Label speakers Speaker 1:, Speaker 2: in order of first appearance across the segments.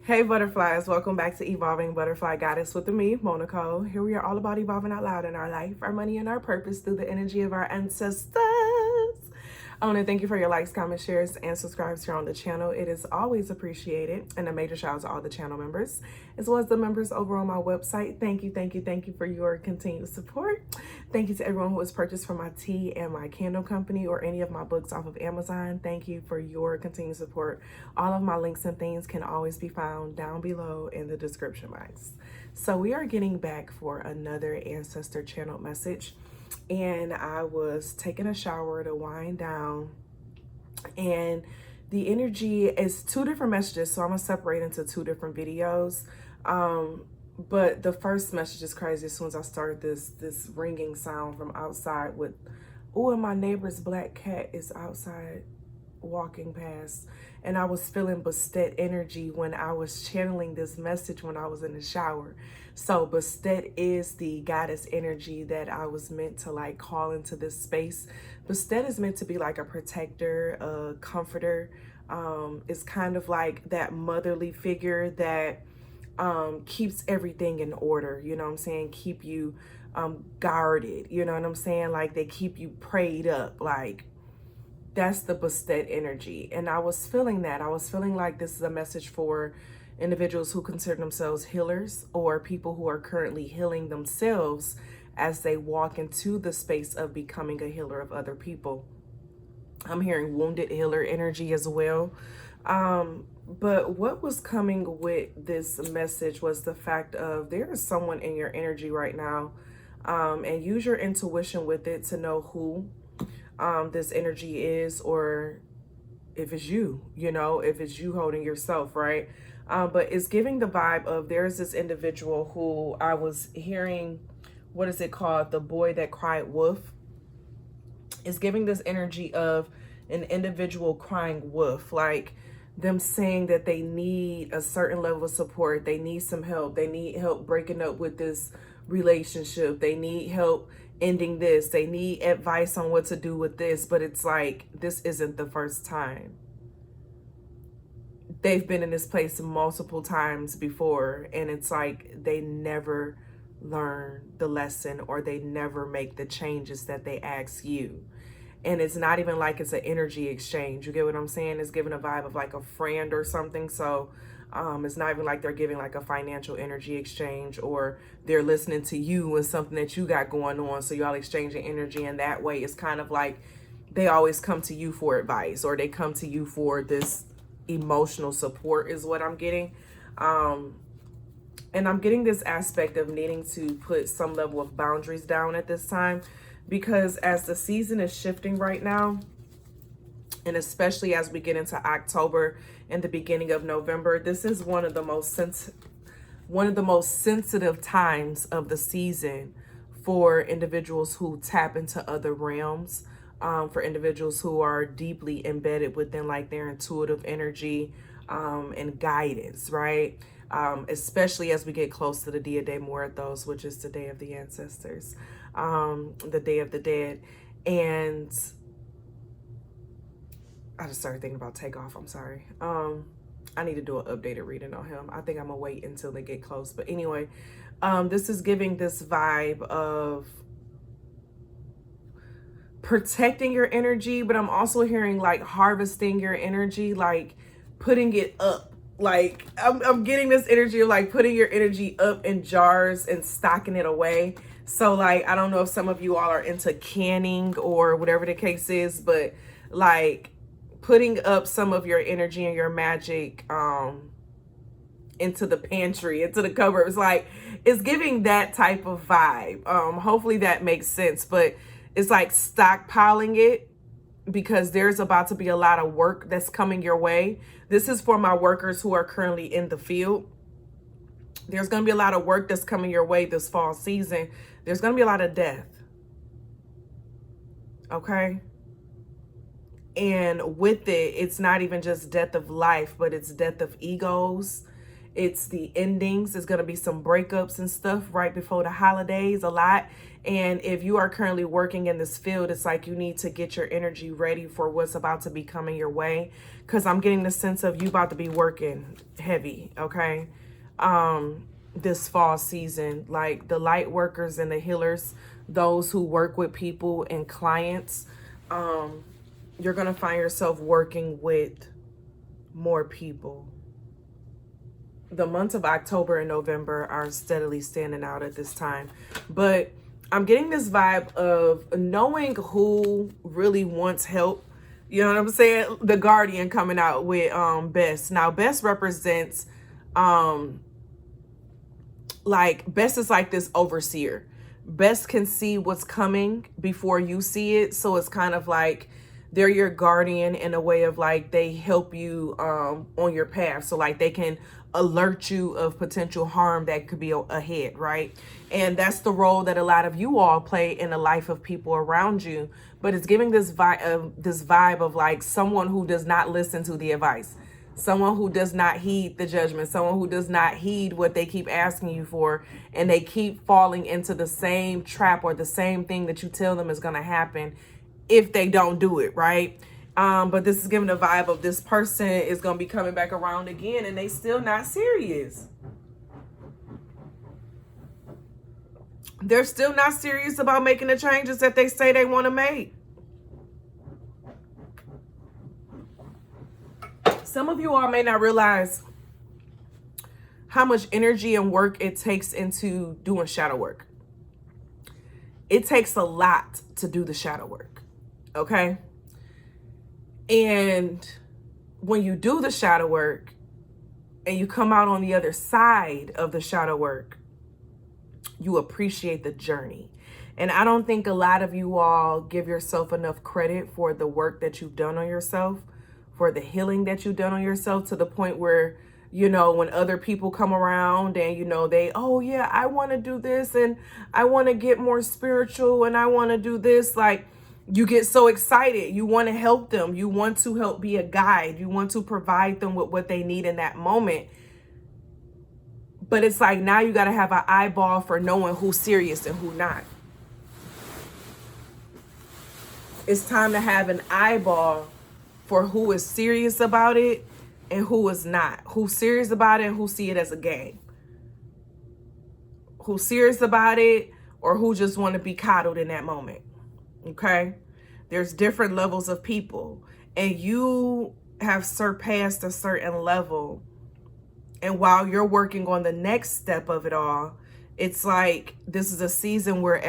Speaker 1: Hey butterflies, welcome back to Evolving Butterfly Goddess with me, Moe Nicole. Here we are all about evolving out loud in our life, our money, and our purpose through the energy of our ancestors. I want to thank you for your likes, comments, shares, and subscribes here on the channel. It is always appreciated. And a major shout out to all the channel members, as well as the members over on my website. Thank you, thank you, thank you for your continued support. Thank you to everyone who has purchased from my tea and my candle company or any of my books off of Amazon. Thank you for your continued support. All of my links and things can always be found down below in the description box. So we are getting back for another ancestor channel message. And I was taking a shower to wind down, and the energy is two different messages, so I'm gonna separate into two different videos. But the first message is crazy. As soon as I started this ringing sound from outside with, oh, and my neighbor's black cat is outside walking past, and I was feeling Bastet energy when I was channeling this message when I was in the shower. So Bastet is the goddess energy that I was meant to like call into this space. Bastet is meant to be like a protector, a comforter. It's kind of like that motherly figure that keeps everything in order, you know what I'm saying? Keep you guarded, you know what I'm saying? Like they keep you prayed up, like that's the Bastet energy. And I was feeling that. I was feeling like this is a message for individuals who consider themselves healers or people who are currently healing themselves as they walk into the space of becoming a healer of other people. I'm hearing wounded healer energy as well. But what was coming with this message was the fact of there is someone in your energy right now, and use your intuition with it to know who this energy is, or if it's you, you know, if it's you holding yourself, right? But it's giving the vibe of there's this individual who I was hearing, what is it called? The boy that cried wolf. It's giving this energy of an individual crying wolf, like them saying that they need a certain level of support. They need some help. They need help breaking up with this relationship. They need help ending this. They need advice on what to do with this. But it's like, this isn't the first time. They've been in this place multiple times before, and it's like they never learn the lesson, or they never make the changes that they ask you. And it's not even like it's an energy exchange. You get what I'm saying? It's giving a vibe of like a friend or something. So it's not even like they're giving like a financial energy exchange, or they're listening to you and something that you got going on. So y'all exchanging energy in that way. It's kind of like they always come to you for advice, or they come to you for this emotional support is what I'm getting. And I'm getting this aspect of needing to put some level of boundaries down at this time, because as the season is shifting right now, and especially as we get into October and the beginning of November, this is one of the most sensitive times of the season for individuals who tap into other realms, for individuals who are deeply embedded within like their intuitive energy and guidance, right? Especially as we get close to the Dia de Muertos, which is the Day of the Ancestors, the Day of the Dead. And I just started thinking about Takeoff. I'm sorry. I need to do an updated reading on him. I think I'm gonna wait until they get close. But anyway, this is giving this vibe of protecting your energy, but I'm also hearing like harvesting your energy, like putting it up. Like I'm getting this energy of like putting your energy up in jars and stocking it away. So like, I don't know if some of you all are into canning or whatever the case is, but like putting up some of your energy and your magic into the pantry, into the cupboards. Like it's giving that type of vibe. Hopefully that makes sense, but it's like stockpiling it, because there's about to be a lot of work that's coming your way. This is for my workers who are currently in the field. There's going to be a lot of work that's coming your way this fall season. There's going to be a lot of death. Okay? And with it, it's not even just death of life, but it's death of egos. It's the endings. There's going to be some breakups and stuff right before the holidays, a lot. And if you are currently working in this field, it's like you need to get your energy ready for what's about to be coming your way. Because I'm getting the sense of you about to be working heavy, okay? This fall season, like the light workers and the healers, those who work with people and clients, you're going to find yourself working with more people. The months of October and November are steadily standing out at this time. But I'm getting this vibe of knowing who really wants help. You know what I'm saying? The Guardian coming out with Best. Now, Best represents, like, Best is like this overseer. Best can see what's coming before you see it. So it's kind of like they're your guardian in a way of like they help you on your path. So like they can alert you of potential harm that could be ahead, right? And that's the role that a lot of you all play in the life of people around you. But it's giving this vibe of like someone who does not listen to the advice, someone who does not heed the judgment, someone who does not heed what they keep asking you for, and they keep falling into the same trap or the same thing that you tell them is going to happen if they don't do it, right? But this is giving a vibe of this person is going to be coming back around again and they still not serious. They're still not serious about making the changes that they say they want to make. Some of you all may not realize how much energy and work it takes into doing shadow work. It takes a lot to do the shadow work, okay? And when you do the shadow work and you come out on the other side of the shadow work, you appreciate the journey. And I don't think a lot of you all give yourself enough credit for the work that you've done on yourself, for the healing that you've done on yourself, to the point where, you know, when other people come around and, you know, they, oh yeah, I want to do this and I want to get more spiritual and I want to do this. Like, you get so excited. You want to help them. You want to help be a guide. You want to provide them with what they need in that moment. But it's like now you got to have an eyeball for knowing who's serious and who not. It's time to have an eyeball for who is serious about it and who is not. Who's serious about it and who see it as a game. Who's serious about it or who just want to be coddled in that moment. Okay? There's different levels of people. And you have surpassed a certain level. And while you're working on the next step of it all, it's like this is a season where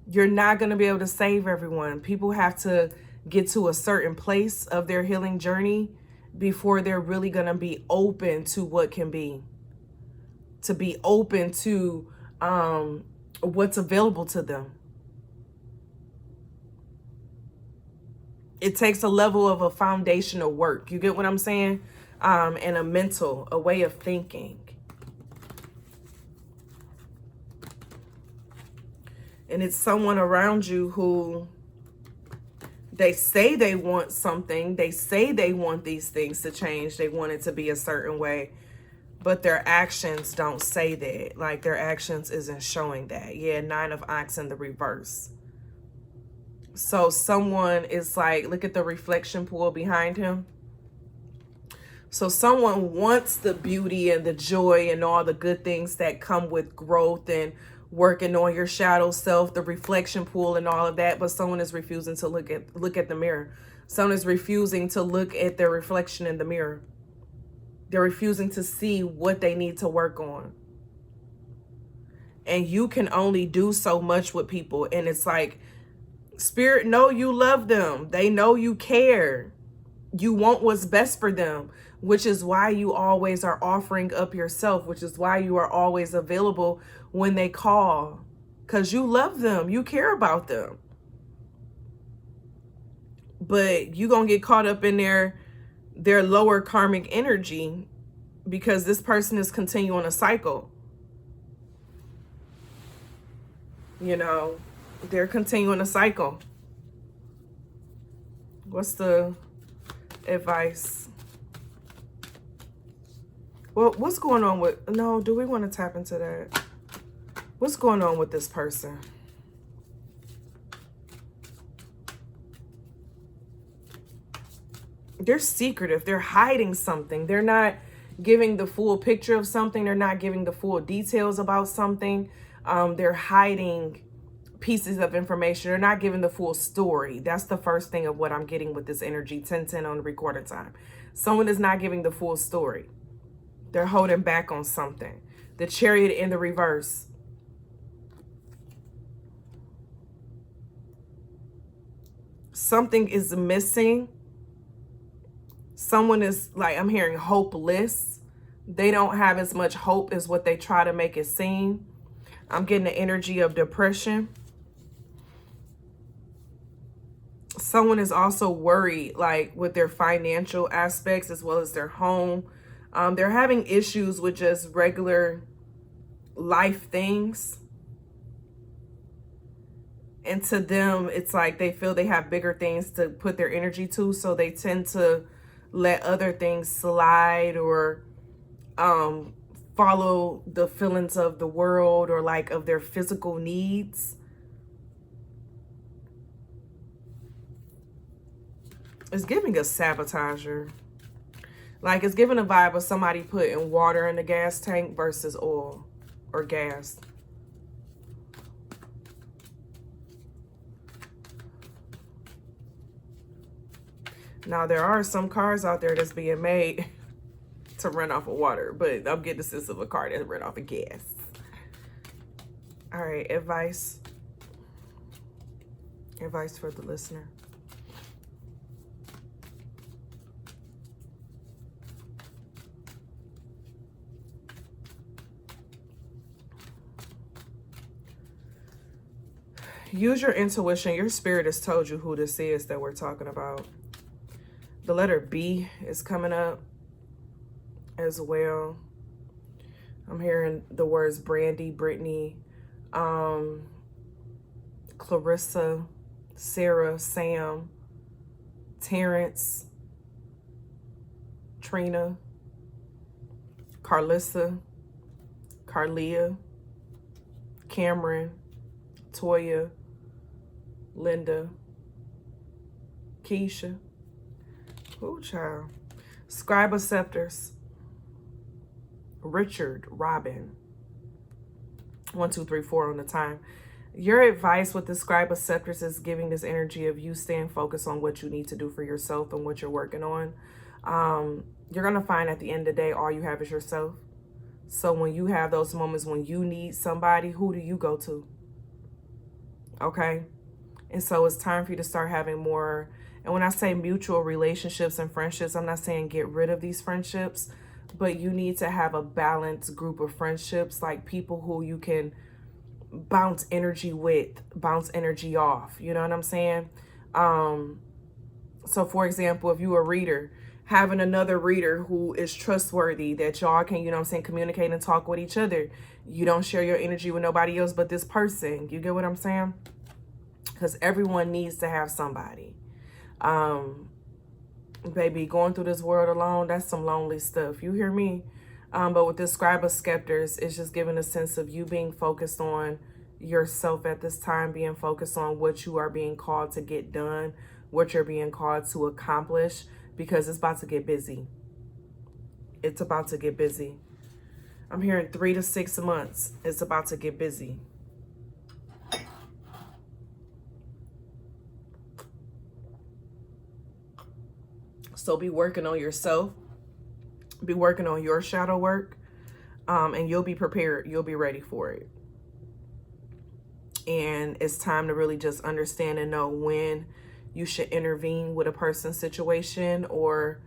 Speaker 1: you're not going to be able to save everyone. People have to get to a certain place of their healing journey before they're really going to be open to what can be. To be open to what's available to them. It takes a level of a foundational work. You get what I'm saying? And a way of thinking. And it's someone around you who they say they want something. They say they want these things to change. They want it to be a certain way. But their actions don't say that. Like their actions isn't showing that. Yeah, 9 of Ox in the reverse. So someone is like, look at the reflection pool behind him. So someone wants the beauty and the joy and all the good things that come with growth and working on your shadow self, the reflection pool and all of that. But someone is refusing to look at the mirror. Someone is refusing to look at their reflection in the mirror. They're refusing to see what they need to work on. And you can only do so much with people. And it's like, Spirit know you love them. They know you care. You want what's best for them, which is why you always are offering up yourself, which is why you are always available when they call, because you love them. You care about them. But you're going to get caught up in their lower karmic energy because this person is continuing a cycle. You know, they're continuing a cycle. What's the advice? Well, what's going on with, no, do we want to tap into that? What's going on with this person? They're secretive. They're hiding something. They're not giving the full picture of something. They're not giving the full details about something. They're hiding pieces of information. They're not giving the full story. That's the first thing of what I'm getting with this energy. 10-10 on the recorded time. Someone is not giving the full story. They're holding back on something. The Chariot in the reverse. Something is missing. Someone is, like, I'm hearing hopeless. They don't have as much hope as what they try to make it seem. I'm getting the energy of depression. Someone is also worried, like, with their financial aspects as well as their home. They're having issues with just regular life things. And to them, it's like they feel they have bigger things to put their energy to. So they tend to let other things slide, or follow the feelings of the world, or like of their physical needs. It's giving a sabotager. Like, it's giving a vibe of somebody putting water in the gas tank versus oil or gas. Now, there are some cars out there that's being made to run off of water, but I'm getting the sense of a car that run off of gas. All right, advice. Advice for the listener. Use your intuition. Your spirit has told you who this is that we're talking about. The letter B is coming up as well. I'm hearing the words Brandy, Brittany, Clarissa, Sarah, Sam, Terrence, Trina, Carlissa, Carlia, Cameron, Toya, Linda, Keisha. Oh, child. Scribe of Scepters. Richard, Robin. 1, 2, 3, 4 on the time. Your advice with the Scribe of Scepters is giving this energy of you staying focused on what you need to do for yourself and what you're working on. You're going to find at the end of the day, all you have is yourself. So when you have those moments when you need somebody, who do you go to? Okay? And so it's time for you to start having more. And when I say mutual relationships and friendships, I'm not saying get rid of these friendships, but you need to have a balanced group of friendships, like people who you can bounce energy with, bounce energy off. You know what I'm saying? So for example, if you're a reader, having another reader who is trustworthy, that y'all can, you know what I'm saying, communicate and talk with each other. You don't share your energy with nobody else but this person. You get what I'm saying? Because everyone needs to have somebody. Baby, going through this world alone, that's some lonely stuff. You hear me? But with this Scribe of Scepters, it's just giving a sense of you being focused on yourself at this time, being focused on what you are being called to get done, what you're being called to accomplish, because it's about to get busy. It's about to get busy. I'm hearing 3 to 6 months. It's about to get busy. So be working on yourself. Be working on your shadow work. And you'll be prepared. You'll be ready for it. And it's time to really just understand and know when you should intervene with a person's situation, or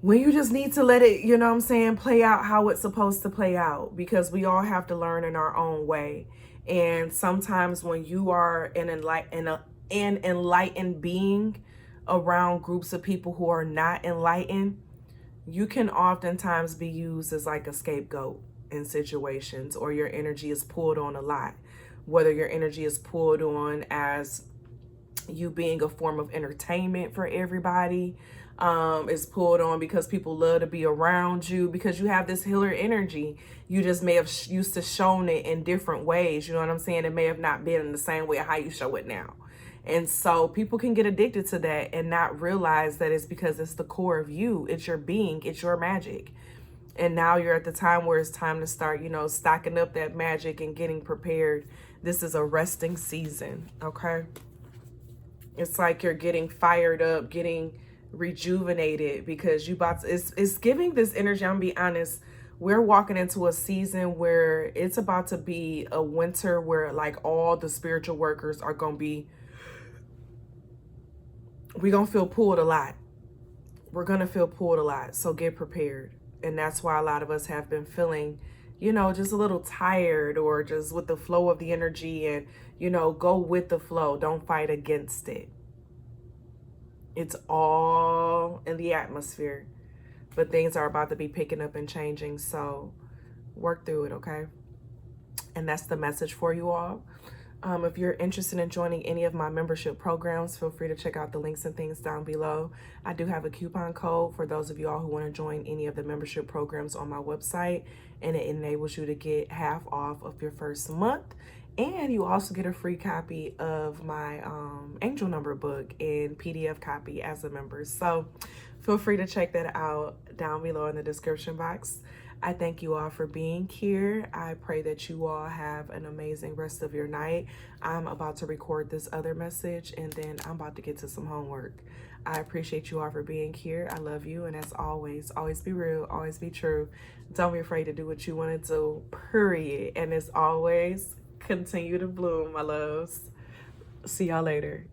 Speaker 1: when you just need to let it, you know what I'm saying, play out how it's supposed to play out, because we all have to learn in our own way. And sometimes when you are an enlightened being around groups of people who are not enlightened, you can oftentimes be used as like a scapegoat in situations, or your energy is pulled on a lot. Whether your energy is pulled on as you being a form of entertainment for everybody, is pulled on because people love to be around you because you have this healer energy. You just may have used to shown it in different ways. You know what I'm saying? It may have not been in the same way how you show it now. And so people can get addicted to that and not realize that it's because it's the core of you. It's your being. It's your magic. And now you're at the time where it's time to start, you know, stocking up that magic and getting prepared. This is a resting season, okay? It's like you're getting fired up, getting rejuvenated because you about to, it's giving this energy. I'm gonna be honest. We're walking into a season where it's about to be a winter where like all the spiritual workers are gonna be, we're gonna feel pulled a lot. We're gonna feel pulled a lot. So get prepared. And that's why a lot of us have been feeling, you know, just a little tired or just with the flow of the energy, and, you know, go with the flow. Don't fight against it. It's all in the atmosphere, but things are about to be picking up and changing. So work through it, okay? And that's the message for you all. If you're interested in joining any of my membership programs, feel free to check out the links and things down below. I do have a coupon code for those of y'all who want to join any of the membership programs on my website, and it enables you to get half off of your first month. And you also get a free copy of my angel number book in PDF copy as a member. So feel free to check that out down below in the description box. I thank you all for being here. I pray that you all have an amazing rest of your night. I'm about to record this other message and then I'm about to get to some homework. I appreciate you all for being here. I love you. And as always be real, always be true. Don't be afraid to do what you want to do, period. And as always, continue to bloom, my loves. See y'all later.